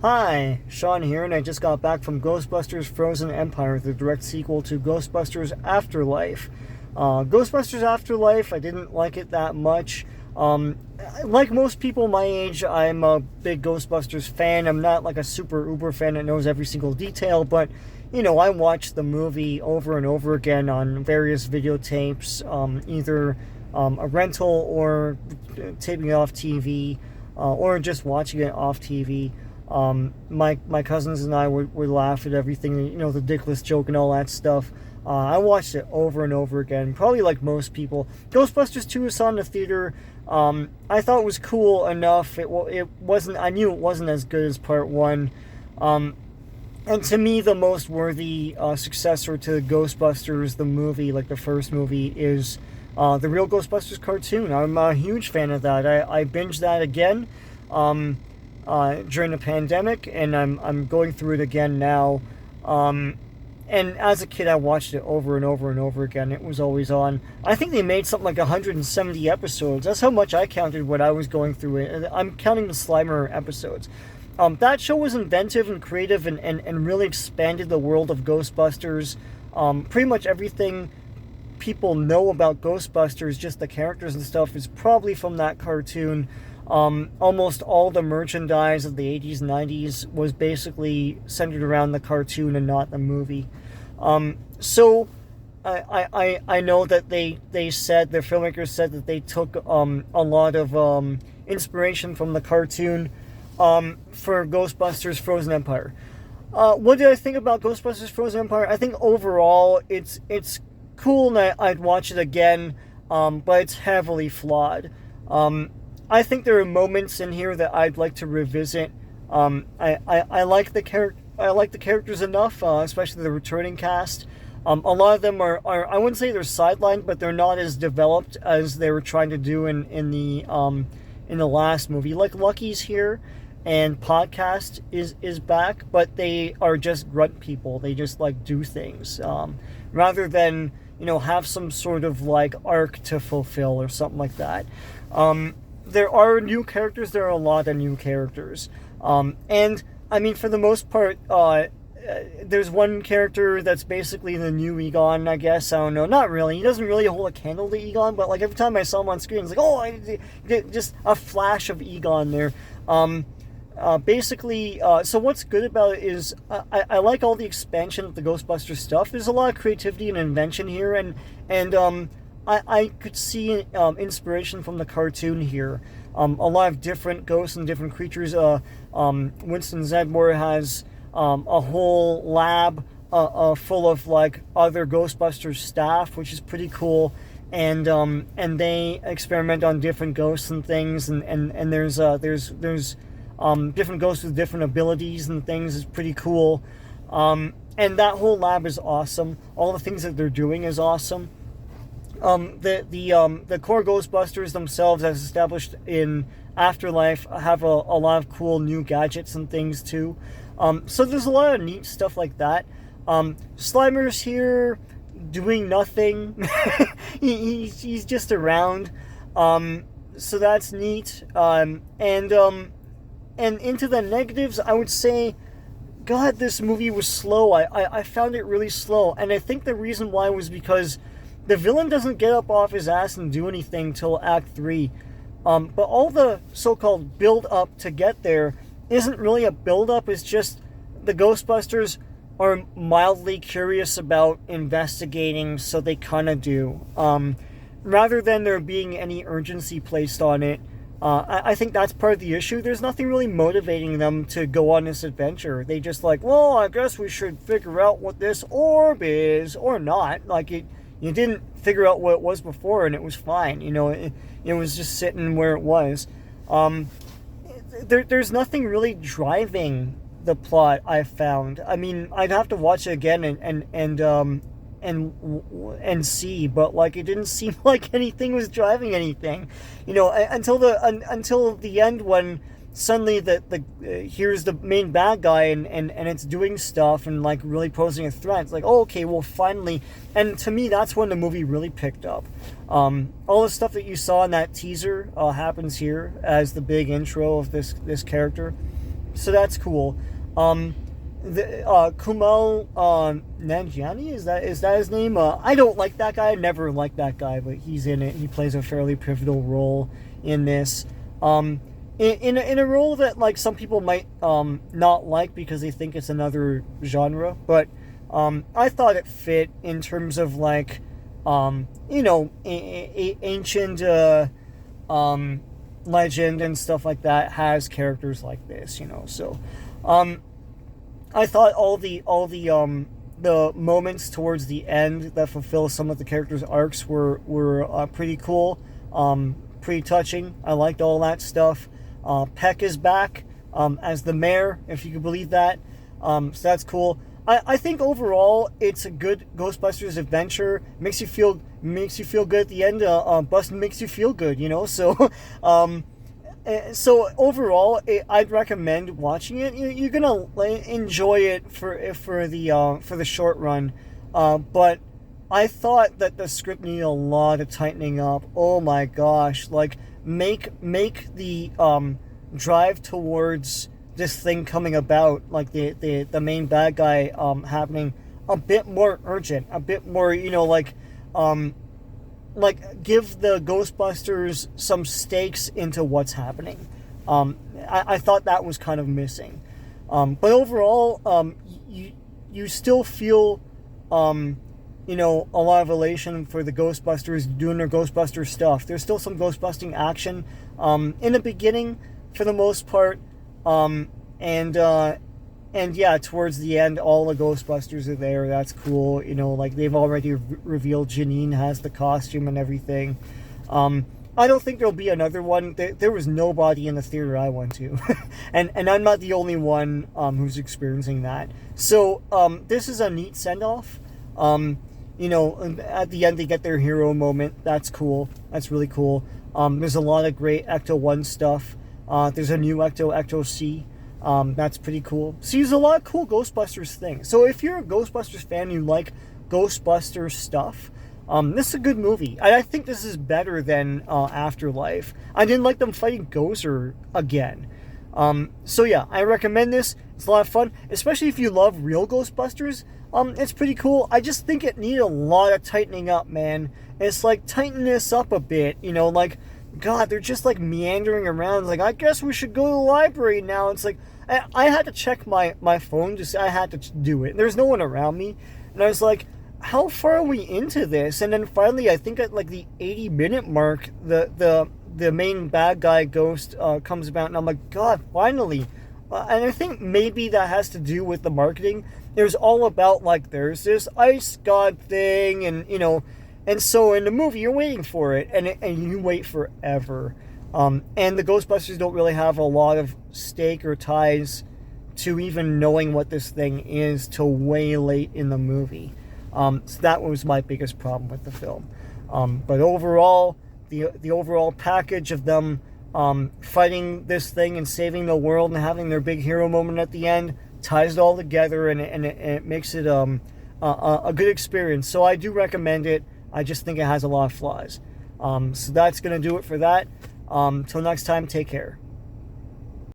Hi, Sean here, and I just got back from Ghostbusters Frozen Empire, the direct sequel to Ghostbusters Afterlife. Ghostbusters Afterlife, I didn't like it that much. Like most people my age, I'm a big Ghostbusters fan. I'm not like a super uber fan that knows every single detail, but I watched the movie over and over again on various videotapes, either a rental or taping it off TV, or just watching it off TV. My cousins and I would laugh at everything, the Dickless joke and all that stuff. I watched it over and over again, probably like most people. Ghostbusters 2 is on the theater. I thought it was cool enough. It wasn't. I knew it wasn't as good as Part 1. And to me, the most worthy successor to Ghostbusters, the movie, like the first movie, is the real Ghostbusters cartoon. I'm a huge fan of that. I binged that again during the pandemic, and I'm going through it again now. And as a kid, I watched it over and over and over again. It was always on. I think they made something like 170 episodes. That's how much I counted when I was going through it. I'm counting the Slimer episodes. That show was inventive and creative and really expanded the world of Ghostbusters. Pretty much everything people know about Ghostbusters, just the characters and stuff, is probably from that cartoon. Almost all the merchandise of the 80s and 90s was basically centered around the cartoon and not the movie. So I know that they said, the filmmakers said that they took a lot of inspiration from the cartoon for Ghostbusters Frozen Empire. What did I think about Ghostbusters Frozen Empire? I think overall it's cool and I'd watch it again, but it's heavily flawed. I think there are moments in here that I'd like to revisit. I like the characters enough, especially the returning cast. A lot of them are I wouldn't say they're sidelined, but they're not as developed as they were trying to do in the last movie. Like Lucky's here, and Podcast is back, but they are just grunt people. They just like do things rather than have some sort of like arc to fulfill or something like that. There are new characters. There are a lot of new characters. And, I mean, for the most part, there's one character that's basically the new Egon, I guess. I don't know. Not really. He doesn't really hold a candle to Egon, but, like, every time I saw him on screen, it's like, oh, I get just a flash of Egon there. So what's good about it is I like all the expansion of the Ghostbusters stuff. There's a lot of creativity and invention here, and I could see inspiration from the cartoon here. A lot of different ghosts and different creatures. Winston Zeddemore has a whole lab full of like other Ghostbusters staff, which is pretty cool. And they experiment on different ghosts and things. And there's different ghosts with different abilities and things. Is pretty cool. And that whole lab is awesome. All the things that they're doing is awesome. The core Ghostbusters themselves, as established in Afterlife, have a lot of cool new gadgets and things too. So there's a lot of neat stuff like that. Slimer's here doing nothing. He's just around. So that's neat. And into the negatives, I would say, God, this movie was slow. I found it really slow, and I think the reason why was because the villain doesn't get up off his ass and do anything till Act 3. But all the so-called build-up to get there isn't really a build-up. It's just the Ghostbusters are mildly curious about investigating, so they kind of do. Rather than there being any urgency placed on it, I think that's part of the issue. There's nothing really motivating them to go on this adventure. They just like, well, I guess we should figure out what this orb is, or not. Like, you didn't figure out what it was before, and it was fine. It was just sitting where it was. There's nothing really driving the plot, I found. I mean, I'd have to watch it again and see, but like it didn't seem like anything was driving anything, until the end when suddenly here's the main bad guy and it's doing stuff and like really posing a threat. It's like, oh, okay, well finally. And to me, that's when the movie really picked up. All the stuff that you saw in that teaser happens here as the big intro of this character. So that's cool. Kumail Nanjiani, is that his name? I don't like that guy. I never liked that guy, but he's in it. He plays a fairly pivotal role in this. In a role that like some people might not like because they think it's another genre, but I thought it fit in terms of like ancient legend and stuff like that has characters like this, so I thought all the moments towards the end that fulfill some of the characters' arcs were pretty cool, pretty touching. I liked all that stuff. Peck is back as the mayor, if you can believe that. So that's cool. I think overall it's a good Ghostbusters adventure. Makes you feel good at the end. Bustin' makes you feel good, So so overall, I'd recommend watching it. You're gonna enjoy it for the short run, but I thought that the script needed a lot of tightening up. Oh my gosh! Like make the drive towards this thing coming about, like the main bad guy happening, a bit more urgent, a bit more like give the Ghostbusters some stakes into what's happening. I thought that was kind of missing. But overall, you still feel a lot of elation for the Ghostbusters doing their Ghostbuster stuff. There's still some Ghostbusting action in the beginning for the most part. And yeah, towards the end, all the Ghostbusters are there. That's cool. Like they've already revealed Janine has the costume and everything. I don't think there'll be another one. There was nobody in the theater I went to. and I'm not the only one who's experiencing that. So this is a neat send-off. At the end they get their hero moment. That's cool. That's really cool. There's a lot of great Ecto-1 stuff. There's a new Ecto-C. That's pretty cool. So there's a lot of cool Ghostbusters things. So if you're a Ghostbusters fan, you like Ghostbusters stuff, this is a good movie. I think this is better than Afterlife. I didn't like them fighting Gozer again. So yeah, I recommend this. It's a lot of fun, especially if you love real Ghostbusters. It's pretty cool. I just think it needed a lot of tightening up, man. It's like, tighten this up a bit, like, God, they're just like meandering around. Like, I guess we should go to the library now. It's like, I had to check my phone. I had to do it. There's no one around me. And I was like, how far are we into this? And then finally, I think at like the 80-minute mark, the main bad guy ghost comes about. And I'm like, God, finally. And I think maybe that has to do with the marketing. There's all about like, there's this ice god thing. And, and so in the movie, you're waiting for it, and you wait forever. And the Ghostbusters don't really have a lot of stake or ties to even knowing what this thing is till way late in the movie. So that was my biggest problem with the film. But overall, the overall package of them fighting this thing and saving the world and having their big hero moment at the end ties it all together, and it makes it a good experience. So I do recommend it. I just think it has a lot of flaws. So that's going to do it for that. Till next time, take care.